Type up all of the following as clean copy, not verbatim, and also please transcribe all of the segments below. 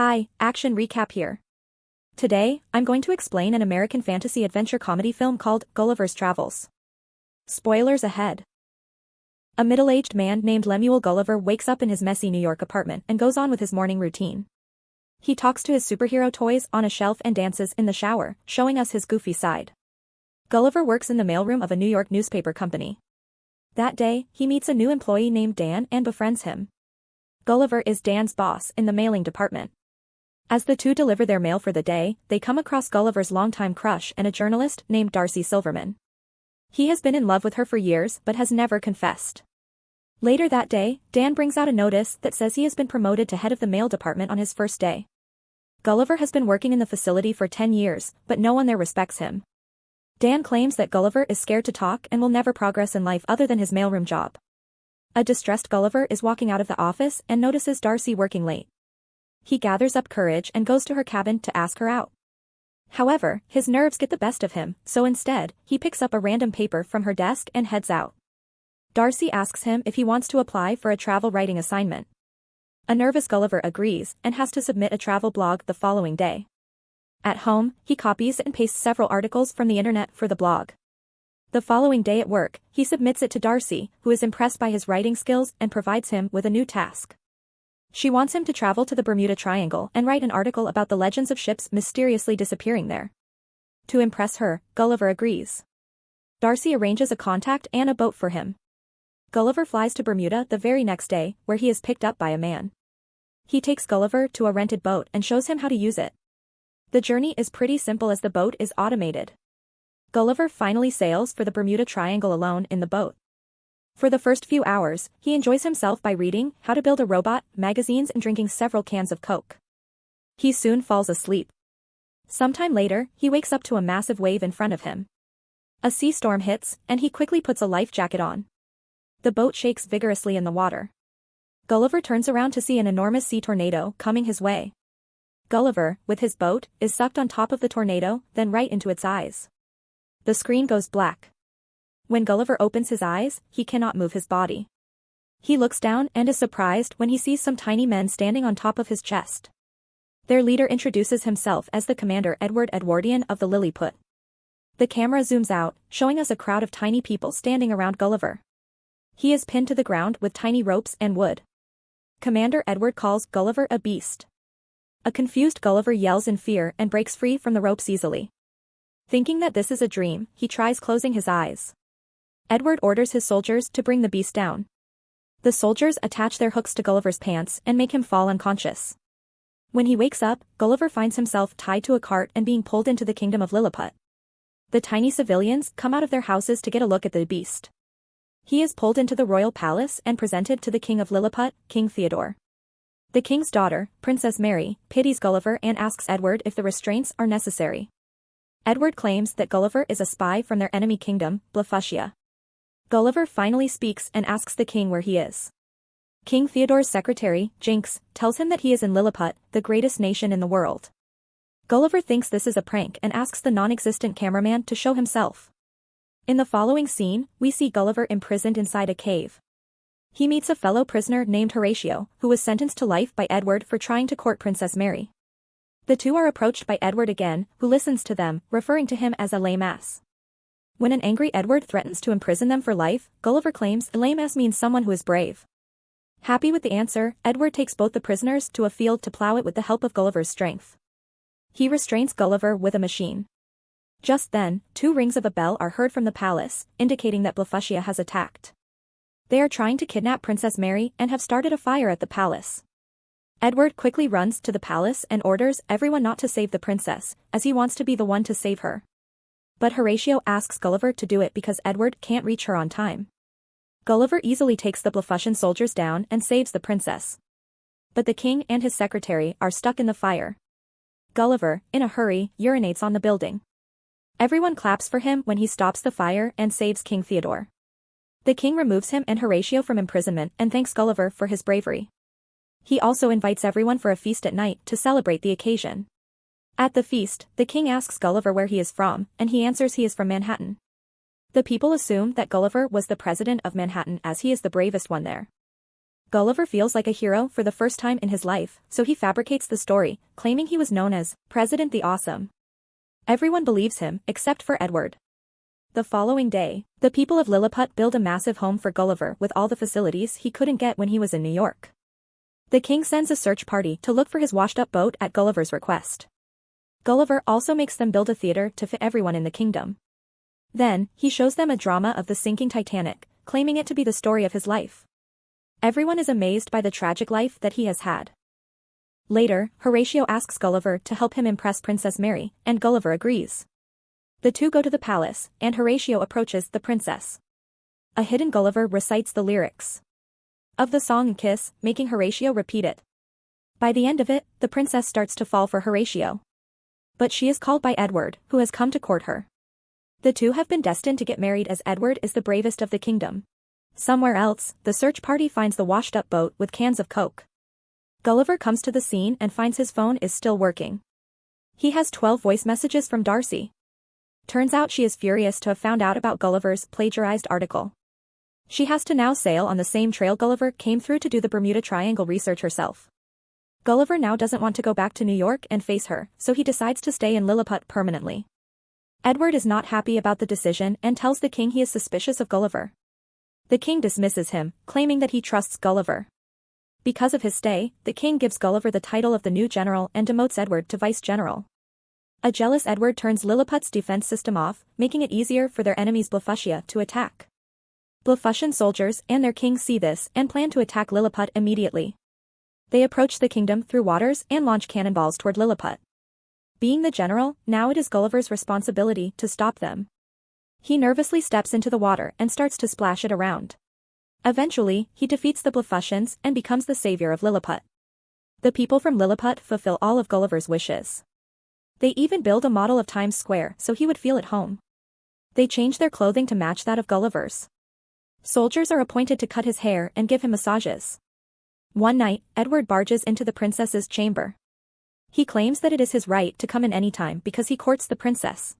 Hi, action recap here. Today, I'm going to explain an American fantasy adventure comedy film called Gulliver's Travels. Spoilers ahead. A middle-aged man named Lemuel Gulliver wakes up in his messy New York apartment and goes on with his morning routine. He talks to his superhero toys on a shelf and dances in the shower, showing us his goofy side. Gulliver works in the mailroom of a New York newspaper company. That day, he meets a new employee named Dan and befriends him. Gulliver is Dan's boss in the mailing department. As the two deliver their mail for the day, they come across Gulliver's longtime crush and a journalist named Darcy Silverman. He has been in love with her for years but has never confessed. Later that day, Dan brings out a notice that says he has been promoted to head of the mail department on his first day. Gulliver has been working in the facility for 10 years, but no one there respects him. Dan claims that Gulliver is scared to talk and will never progress in life other than his mailroom job. A distressed Gulliver is walking out of the office and notices Darcy working late. He gathers up courage and goes to her cabin to ask her out. However, his nerves get the best of him, so instead, he picks up a random paper from her desk and heads out. Darcy asks him if he wants to apply for a travel writing assignment. A nervous Gulliver agrees and has to submit a travel blog the following day. At home, he copies and pastes several articles from the internet for the blog. The following day at work, he submits it to Darcy, who is impressed by his writing skills and provides him with a new task. She wants him to travel to the Bermuda Triangle and write an article about the legends of ships mysteriously disappearing there. To impress her, Gulliver agrees. Darcy arranges a contact and a boat for him. Gulliver flies to Bermuda the very next day, where he is picked up by a man. He takes Gulliver to a rented boat and shows him how to use it. The journey is pretty simple as the boat is automated. Gulliver finally sails for the Bermuda Triangle alone in the boat. For the first few hours, he enjoys himself by reading How to Build a Robot magazines and drinking several cans of Coke. He soon falls asleep. Sometime later, he wakes up to a massive wave in front of him. A sea storm hits, and he quickly puts a life jacket on. The boat shakes vigorously in the water. Gulliver turns around to see an enormous sea tornado coming his way. Gulliver, with his boat, is sucked on top of the tornado, then right into its eyes. The screen goes black. When Gulliver opens his eyes, he cannot move his body. He looks down and is surprised when he sees some tiny men standing on top of his chest. Their leader introduces himself as the Commander Edwardian of the Lilliput. The camera zooms out, showing us a crowd of tiny people standing around Gulliver. He is pinned to the ground with tiny ropes and wood. Commander Edward calls Gulliver a beast. A confused Gulliver yells in fear and breaks free from the ropes easily. Thinking that this is a dream, he tries closing his eyes. Edward orders his soldiers to bring the beast down. The soldiers attach their hooks to Gulliver's pants and make him fall unconscious. When he wakes up, Gulliver finds himself tied to a cart and being pulled into the kingdom of Lilliput. The tiny civilians come out of their houses to get a look at the beast. He is pulled into the royal palace and presented to the king of Lilliput, King Theodore. The king's daughter, Princess Mary, pities Gulliver and asks Edward if the restraints are necessary. Edward claims that Gulliver is a spy from their enemy kingdom, Blefuscia. Gulliver finally speaks and asks the king where he is. King Theodore's secretary, Jinx, tells him that he is in Lilliput, the greatest nation in the world. Gulliver thinks this is a prank and asks the non-existent cameraman to show himself. In the following scene, we see Gulliver imprisoned inside a cave. He meets a fellow prisoner named Horatio, who was sentenced to life by Edward for trying to court Princess Mary. The two are approached by Edward again, who listens to them, referring to him as a lame ass. When an angry Edward threatens to imprison them for life, Gulliver claims a lame ass means someone who is brave. Happy with the answer, Edward takes both the prisoners to a field to plow it with the help of Gulliver's strength. He restrains Gulliver with a machine. Just then, 2 rings of a bell are heard from the palace, indicating that Blefuscia has attacked. They are trying to kidnap Princess Mary and have started a fire at the palace. Edward quickly runs to the palace and orders everyone not to save the princess, as he wants to be the one to save her. But Horatio asks Gulliver to do it because Edward can't reach her on time. Gulliver easily takes the Blefuscian soldiers down and saves the princess. But the king and his secretary are stuck in the fire. Gulliver, in a hurry, urinates on the building. Everyone claps for him when he stops the fire and saves King Theodore. The king removes him and Horatio from imprisonment and thanks Gulliver for his bravery. He also invites everyone for a feast at night to celebrate the occasion. At the feast, the king asks Gulliver where he is from, and he answers he is from Manhattan. The people assume that Gulliver was the president of Manhattan as he is the bravest one there. Gulliver feels like a hero for the first time in his life, so he fabricates the story, claiming he was known as President the Awesome. Everyone believes him, except for Edward. The following day, the people of Lilliput build a massive home for Gulliver with all the facilities he couldn't get when he was in New York. The king sends a search party to look for his washed-up boat at Gulliver's request. Gulliver also makes them build a theater to fit everyone in the kingdom. Then, he shows them a drama of the sinking Titanic, claiming it to be the story of his life. Everyone is amazed by the tragic life that he has had. Later, Horatio asks Gulliver to help him impress Princess Mary, and Gulliver agrees. The two go to the palace, and Horatio approaches the princess. A hidden Gulliver recites the lyrics of the song and kiss, making Horatio repeat it. By the end of it, the princess starts to fall for Horatio. But she is called by Edward, who has come to court her. The two have been destined to get married as Edward is the bravest of the kingdom. Somewhere else, the search party finds the washed-up boat with cans of Coke. Gulliver comes to the scene and finds his phone is still working. He has 12 voice messages from Darcy. Turns out she is furious to have found out about Gulliver's plagiarized article. She has to now sail on the same trail Gulliver came through to do the Bermuda Triangle research herself. Gulliver now doesn't want to go back to New York and face her, so he decides to stay in Lilliput permanently. Edward is not happy about the decision and tells the king he is suspicious of Gulliver. The king dismisses him, claiming that he trusts Gulliver. Because of his stay, the king gives Gulliver the title of the new general and demotes Edward to vice-general. A jealous Edward turns Lilliput's defense system off, making it easier for their enemies Blefuscia to attack. Blefuscian soldiers and their king see this and plan to attack Lilliput immediately. They approach the kingdom through waters and launch cannonballs toward Lilliput. Being the general, now it is Gulliver's responsibility to stop them. He nervously steps into the water and starts to splash it around. Eventually, he defeats the Blefuscians and becomes the savior of Lilliput. The people from Lilliput fulfill all of Gulliver's wishes. They even build a model of Times Square so he would feel at home. They change their clothing to match that of Gulliver's. Soldiers are appointed to cut his hair and give him massages. One night, Edward barges into the princess's chamber. He claims that it is his right to come in any time because he courts the princess.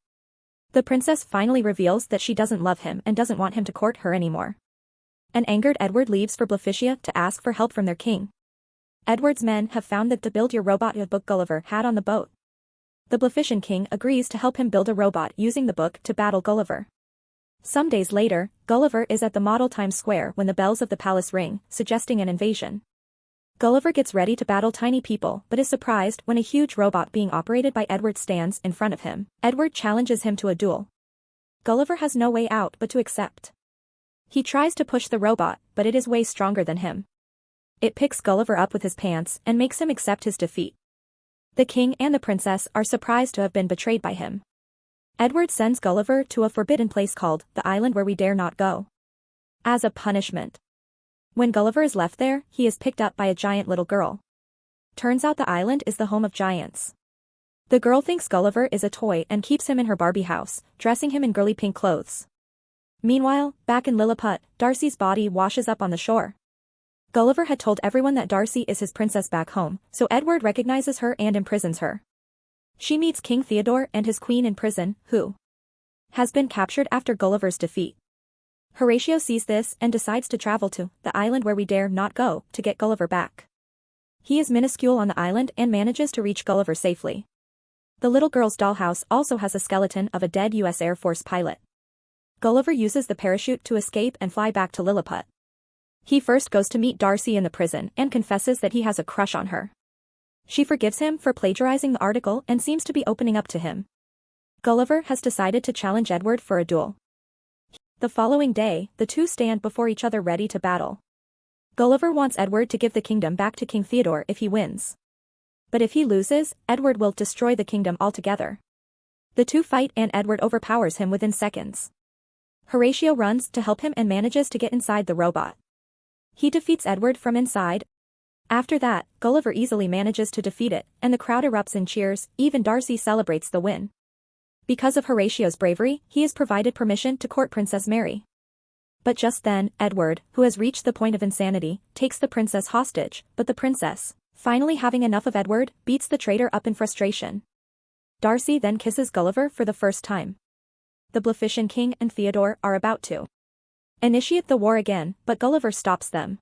The princess finally reveals that she doesn't love him and doesn't want him to court her anymore. An angered Edward leaves for Blefuscia to ask for help from their king. Edward's men have found that the Build Your Robot book Gulliver had on the boat. The Blefuscian king agrees to help him build a robot using the book to battle Gulliver. Some days later, Gulliver is at the model Times Square when the bells of the palace ring, suggesting an invasion. Gulliver gets ready to battle tiny people but is surprised when a huge robot being operated by Edward stands in front of him. Edward challenges him to a duel. Gulliver has no way out but to accept. He tries to push the robot, but it is way stronger than him. It picks Gulliver up with his pants and makes him accept his defeat. The king and the princess are surprised to have been betrayed by him. Edward sends Gulliver to a forbidden place called the Island Where We Dare Not Go. As a punishment. When Gulliver is left there, he is picked up by a giant little girl. Turns out the island is the home of giants. The girl thinks Gulliver is a toy and keeps him in her Barbie house, dressing him in girly pink clothes. Meanwhile, back in Lilliput, Darcy's body washes up on the shore. Gulliver had told everyone that Darcy is his princess back home, so Edward recognizes her and imprisons her. She meets King Theodore and his queen in prison, who has been captured after Gulliver's defeat. Horatio sees this and decides to travel to the island where we dare not go to get Gulliver back. He is minuscule on the island and manages to reach Gulliver safely. The little girl's dollhouse also has a skeleton of a dead U.S. Air Force pilot. Gulliver uses the parachute to escape and fly back to Lilliput. He first goes to meet Darcy in the prison and confesses that he has a crush on her. She forgives him for plagiarizing the article and seems to be opening up to him. Gulliver has decided to challenge Edward for a duel. The following day, the two stand before each other ready to battle. Gulliver wants Edward to give the kingdom back to King Theodore if he wins. But if he loses, Edward will destroy the kingdom altogether. The two fight and Edward overpowers him within seconds. Horatio runs to help him and manages to get inside the robot. He defeats Edward from inside. After that, Gulliver easily manages to defeat it, and the crowd erupts in cheers, even Darcy celebrates the win. Because of Horatio's bravery, he is provided permission to court Princess Mary. But just then, Edward, who has reached the point of insanity, takes the princess hostage, but the princess, finally having enough of Edward, beats the traitor up in frustration. Darcy then kisses Gulliver for the first time. The Blefuscian king and Theodore are about to initiate the war again, but Gulliver stops them.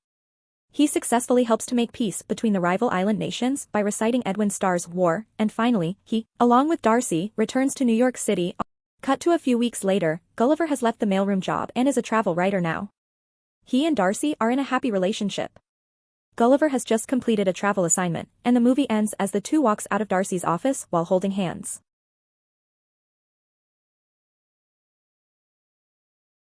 He successfully helps to make peace between the rival island nations by reciting Edwin Starr's War, and finally, he, along with Darcy, returns to New York City. Cut to a few weeks later, Gulliver has left the mailroom job and is a travel writer now. He and Darcy are in a happy relationship. Gulliver has just completed a travel assignment, and the movie ends as the two walks out of Darcy's office while holding hands.